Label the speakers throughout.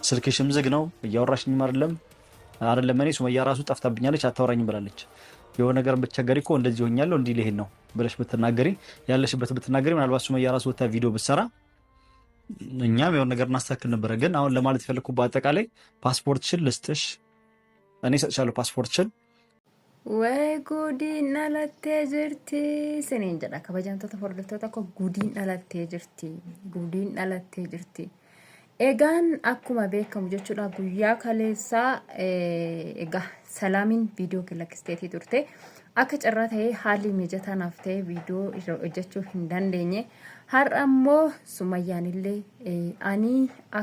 Speaker 1: ስልክሽም ዝግ ነው እያወራሽኝም አይደለም እኔ ሱመያ ራሱ ጠፍታብኛለች አታወራኝም ብላለች። የሆነ ነገር ብትቸገሪ እኮ እንደዚህ ሆኛለሁ እንዲህ ልሄድ ነው ብለሽ ብትናገሪ ያለሽበት ብትናገሪ ምናልባት ሱመያ ራሱ ወታ ቪዲዮ ብትሰራ እኛም የሆነ ነገር እናስተካክል ነበረ። ግን አሁን ለማለት የፈለኩት በአጠቃላይ ፓስፖርትሽን ልስጥሽ፣ እኔ እሰጥሻለሁ ፓስፖርትሽን።
Speaker 2: ወይ ጉዲን dhalatee jirti siniin jedha kabajamtoota hordoftoota koo gudiin dhalatee jirti. Egaan akkuma beekamu jechuudha guyyaa kaleessaa egaa Salaamin viidiyoo lakkisteetii turte akka carraa ta'ee haalli mijataa naaf ta'ee viidiyoo hojjechuu hin dandeenye. Har'a immoo Sumayyaan illee ani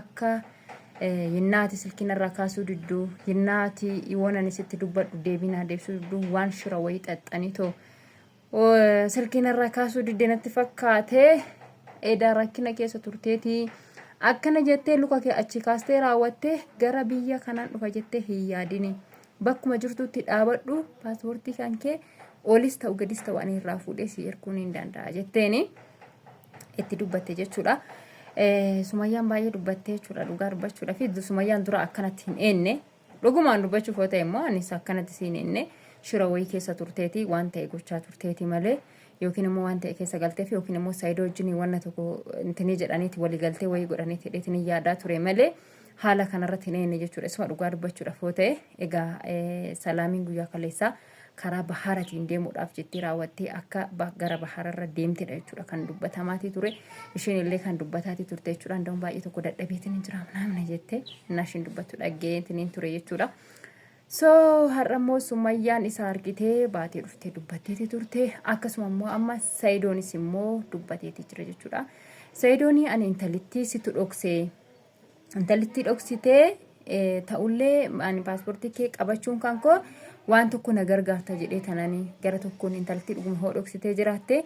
Speaker 2: akka Yinnaati silkinarraa kaasuu didduu yinnaati iwwanan isitti dubbadhu deebinaa deebisuu didduu waan shira wayii xaxxanitoo silkinarraa kaasuu diddee natti fakkaatee edaa rakkina keessa turteetii akkana jettee luka kee achi kaastee raawwattee gara biyya kanaan dhufa jettee hin yaadini bakkuma jirtutti dhaabadhu paaspoortii kan kee olis ta'u gadis ta'u ani irraa fuudhee si erkuun hin danda'a jetteeni itti dubbatte jechuudha. Sumayyaan baay'ee dubbattee jechuudha dhugaa dubbachuudha fi Sumayyaan dura akkanatti hin eenne dhugumaan dubbachuuf yoo ta'e immoo anis akkanatti siin eenne shira wayii keessa turteeti waan ta'e gochaa turteeti malee yookiin immoo waan ta'e keessa galteef yookiin immoo saayidoo wajjin wanna tokko intinii jedhaniiti walii galtee wayii godhaniiti hidheetiin yaadaa ture malee haala kanarratti hin eenne jechuudha. Isuma dhugaa dubbachuudhaaf yoo ta'e egaa Salaamiin guyyaa kaleessaa karaa baharatiin deemuudhaaf jettee raawwattee akka gara bahararra deemtedha jechuudha kan dubbatamaatii ture. Isheen illee kan dubbataatii turte jechuudha. Ndawun baay'ee tokko dadhabeetiin jira namna jettee innaa isheen dubbattu dhaggeetiin ture jechuudha. So har'a immoo Sumayyaan isa argitee baatee dhuftee dubbatteetii turte. Akkasuma immoo amma Saayidoonis immoo dubbateetii jira jechuudha. Saayidoonii ani intalittii situ dhoksee intalittii dhoksitee ta'ullee ani paaspoortii kee qabachuun kan koo waan tokko na gargaarta jedhee tananii gara tokkoon intalittii dhuguma hoo dhoksitee jiraatte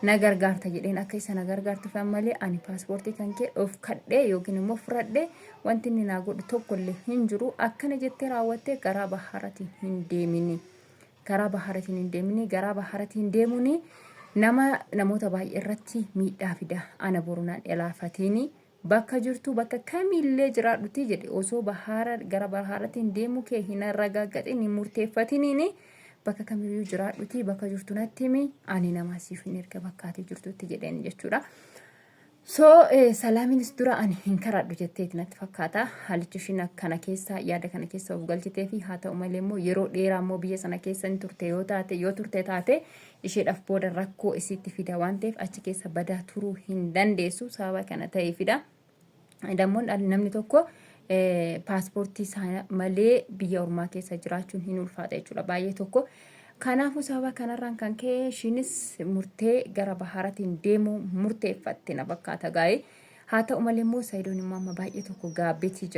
Speaker 2: na gargaarta jedheen akka isa na gargaartuuf malee ani paaspoortii kan kee of kadhee yookiin immoo fudhadhee wanti inni naa godhu tokkollee hin jiru akkana jettee raawwattee garaa baharatiin hin deemini garaa baharatiin deemuni namoota baay'ee irratti miidhaa fida ana borunaan elaafatini bakka jirtu bakka kamillee jiraadhuti jedhe osoo gara baharatiin deemu kee hin ragaagatin hin murteeffatiniini bakka kamiyyuu jiraadhuti bakka jirtu natti himi ani namaasiif hin erga bakkaatee jirtutti jedheen jechuudha. So Salaamiinis dura ani hin karadhu jetteeti natti fakkaata haalichi ishiin akkana keessa yaada kana keessa of galchitee fi haa ta'u malee immoo yeroo dheeraa immoo biyya sana keessa ni turte yoo turte taate isheedhaaf booda rakkoo isitti fida waan ta'eef achi keessa badaa turuu hin dandeessu sababa kana ta'ee fida. Dammoon namni tokko paaspoortii isaa malee biyya ormaa keessa jiraachuun hin ulfaata jechuudha baay'ee tokko. Kanaafuu sababa kanarraan kan ka'e ishiinis murtee gara baharatiin deemuu murteeffatte na fakkaata gaa'ee. Haa ta'u malee immoo Saayidoon immoo amma baay'ee tokko gaabbeetii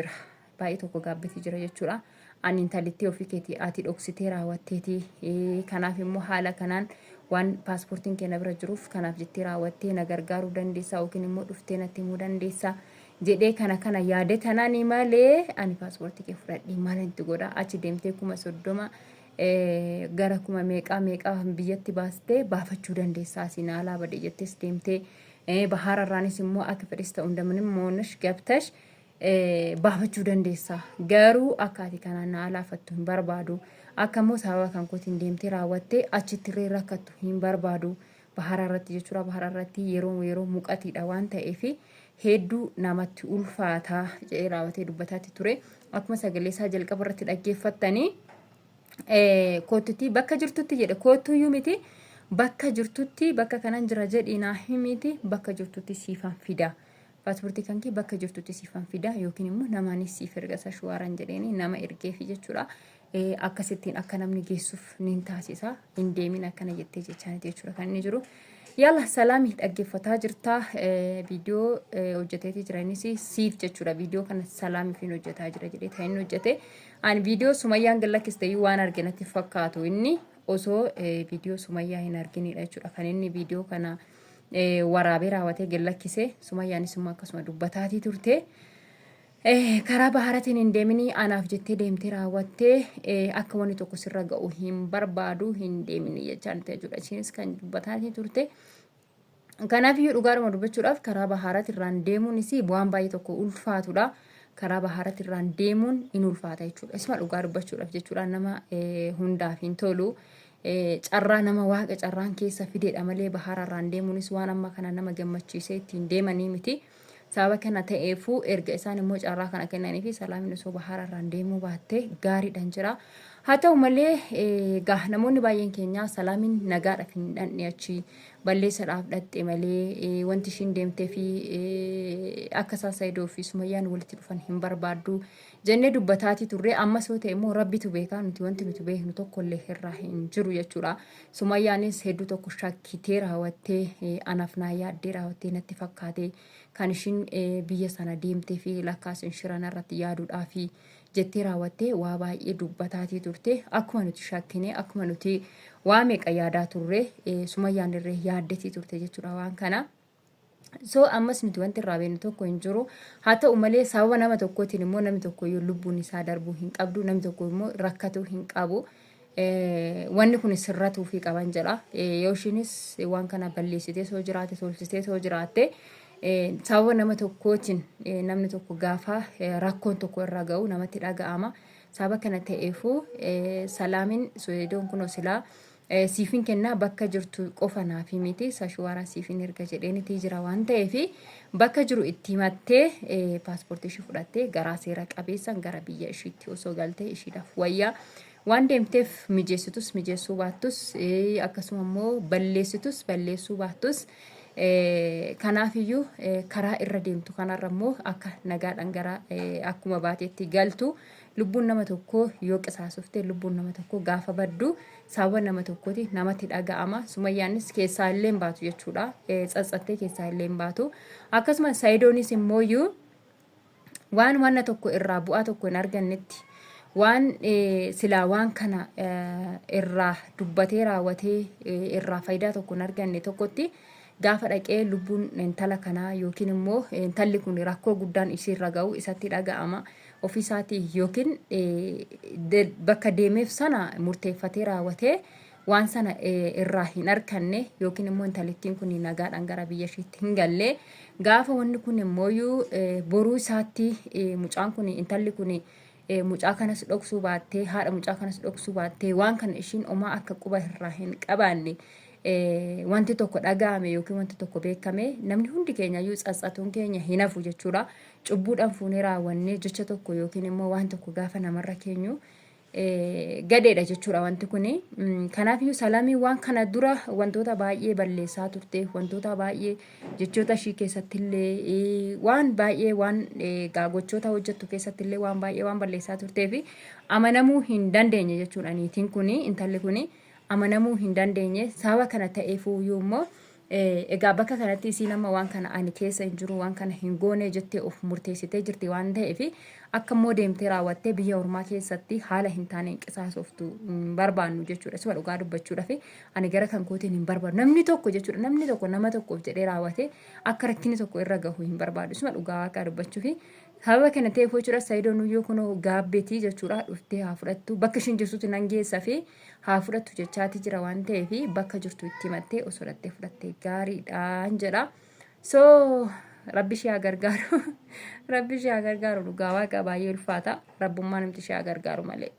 Speaker 2: jira jechuudha. Ani intalittii ofii keetii ati dhoksitee raawwatteetii kanaaf immoo haala kanaan waan paaspoortiin kee na bira jiruuf kanaaf jettee raawwattee na gargaaruu dandeessaa yookiin immoo dhuftee natti himuu dandeessaa jedhee kana yaade tanani malee ani paaspoortii kee fudhadhee maal itti godha achi deemtee 30 gara meeqaa biyyatti baastee baafachuu dandeessaa sinaa alaa badee jettees deemtee bahararraanis immoo akka fedhis ta'u ndamni moonash gabtash baafachuu dandeessaa garuu akkaati kanaan na alaafattu hin barbaadu akka immoo sababa kan kootiin deemtee raawwattee achitti irree rakkattu hin barbaadu bahararratti jechuudha. Bahararratti yeroo muqatiidha waan ta'eefi hedduu namatti ulfaataa jedhee raawwatee dubbataatti ture. Akkuma sagalee isaa jalqaba irratti dhaggeeffattanii kootutti bakka jirtutti jedhe kootuyyuu miti bakka jirtutti bakka kanan jira jedhii naa himiti bakka jirtutti siifan fida paaspoortii kan kee bakka jirtutti siifan fida yookiin immoo namaanis siif erga shuwaaran jedheeni nama ergeefi jechuudha. Akkasittiin akka namni geessuuf nin taasisa hin deemin akkana jettee jechaaniti jechuudha kan inni jiru. Yalla Salaamii dhaggeeffataa jirta viidiyoo hojjeteetii jiranis siif jechuudha. Viidiyoo kana Salaamiif hin hojjetaa jira jedhee ta'in hojjete ani viidiyoo Sumayyaan gallakkiste waan arginatti fakkaatu inni osoo viidiyoo Sumayyaa hin arginidha jechuudha. Kan inni viidiyoo kana waraabee raawwatee gallakkise Sumayyaanis immoo akkasuma dubbataatii turte. Karaa baharatiin hin deemini anaaf jettee deemtee raawwattee akka wanni tokko sirra ga'u hin barbaadu hin deemini jechaan jechuudha. Ishiinis kan dubbataatii turte. Kanaaf iyyuu dhugaadhuma dubbachuudhaaf karaa baharaatiirraan deemuunis waan baay'ee tokko ulfaatudha. karaa bahaaratti irraan deemuun in ulfaata jechuudha. Isuma dhugaa dubbachuudhaaf jechuudha nama hundaaf hin tolu. Carraa nama waaqa carraan keessa fideedha malee bahaara irraan deemuunis waan amma kana nama gammachiisee ittiin deemanii miti. Sababa kana ta'eefuu erga isaan immoo carraa kana kennanii fi Salaamin osoo bahaara irraan deemuu baattee gaariidhaan jira. Haa ta'u malee namoonni baay'een keenya Salaamin nagaadhaaf hin dhandhe achi balleessaadhaaf dhatte malee wanti ishiin deemtee fi akka Saayidoo fi Sumayyaan walitti dhufan hin barbaaddu jennee dubbataati turre. Ammas yoo ta'e immoo rabbitu beekaa nuti wanti nuti beeknu tokkollee irraa hin jiru jechuudha. Sumayyaanis hedduu tokko shakkitee raawwattee anaaf naa yaaddee raawwattee natti fakkaate kan ishiin biyya sana deemtee fi lakkaas inshirana irratti yaaduudhaa fi jettee raawwattee waa baay'ee dubbataati turte. Akkuma nuti shakkinee akkuma nuti waa meeqa yaadaa turre Sumayyaan irree yaaddetii turte jechuudha waan kana. So ammas nuti wanti irraa beeknu tokko hin jiru. Haa ta'u malee sababa nama tokkootiin immoo namni tokko yoo lubbuun isaa darbuu hin qabdu namni tokko immoo rakkatuu hin qabu. Wanni kun sirratuu fi qaban jedha. Yoo ishiinis waan kana balleessitee soo jiraate tolchitee soo jiraatte sababa nama tokkootiin namni tokko gaafa rakkoon tokko irra ga'u namatti dhaga'ama. Sababa kana ta'eefuu Salaamin Soyedoon kun silaa siifin kennaa bakka jirtu qofa naaf miti sashuwaaraa siifin erga jedheenitii jira waan ta'eef bakka jiru itti himattee paaspoortii ishii fudhattee garaa seera qabeessan gara biyya ishiitti osoo galtee ishiidhaaf wayyaa waan deemteef mijeessitus mijeessuu baattus akkasuma immoo balleessitus balleessuu baattus kanaafiyyuu karaa irra deemtu kanarra immoo akka nagaadhaan gara akkuma baateetti galtu. Lubbuun nama tokko yoo qisaasofte lubbuun nama tokko gaafa baddu sababa nama tokkooti namatti dhaga'ama. Sumayyaanis keessaa illee baatu jechuudha. Tsatsattee keessaa illee baatu. Akkasumas Saayidoonis immooyyuu waan wanna tokko irraa bu'aa tokko hin argannetti waan silaa waan kana irraa dubbatee raawwatee irraa faayidaa tokko hin arganne tokkotti gaafa dhaqee lubbuun intala kanaa yookiin immoo intalli kun rakkoo guddaan isiirra ga'u isatti dhaga'ama. Ofiisaatii yookiin bakka deemeef sana murteeffatee raawwatee waan sana irraa hin arganne yookiin immoo intalittiin kun nagaadhaan gara biyya ishiitti hin galle gaafa wanni kun immooyyuu boruu isaatti mucaan kun intalli kun mucaa kanas dhoksuu baattee haadha mucaa kanas dhoksuu baattee waan kana ishiin omaa akka quba irraa hin qabaanne wanti tokko dhaga'ame yookiin wanti tokko beekame namni hundi keenya iyyuu tsatsatuun keenya hin hafu jechuudha. Cubbuudhaan fuunee raawwannee jecha tokko yookiin immoo waan tokko gaafa namarra keenyu gadeedha jechuudha wanti kuni. Kanaaf iyyuu Salaamiin waan kana dura wantoota baay'ee balleessaa turte wantoota baay'ee jechoota ishii keessatti illee waan baay'ee waan gochoota hojjettu keessatti illee waan baay'ee waan balleessaa turtee fi amanamuu hin dandeenye jechuudha. Niitiin kuni intalli kuni amanamuu hin dandeenye sababa kana ta'eefuu immoo egaa bakka kanatti isiin amma waan kana ani keessa hin jiru waan kana hin goone jettee of murteessitee jirti waan ta'eef akka immoo deemtee raawwattee biyya ormaa keessatti haala hin taane qisaasoftu hin barbaannu jechuudha. Isuma dhugaa dubbachuudhaaf ani gara kan kootiin hin barbaadu. Namni tokko jechuudha namni tokko nama tokkoof jedhee raawwatee akka rakkinni tokko irra gahu hin barbaadu. Isuma dhugaa waaqaa dubbachuuf sababa kana ta'eef jechuudha Saayidoon nuyyoo kunoo gaabbeetii jechuudha dhuftee haa fudhattu bakka ishiin jirtutti nan geessa fi haa fudhattu jechaati jira waan ta'eef bakka jirtu itti himattee osoo dhattee fudhattee gaariidhaan jedha. So rabbi ishee haa gargaaru rabbi ishee haa gargaaru dhugaa waaqa baay'ee ulfaata rabbummaa namti ishee haa gargaaru malee.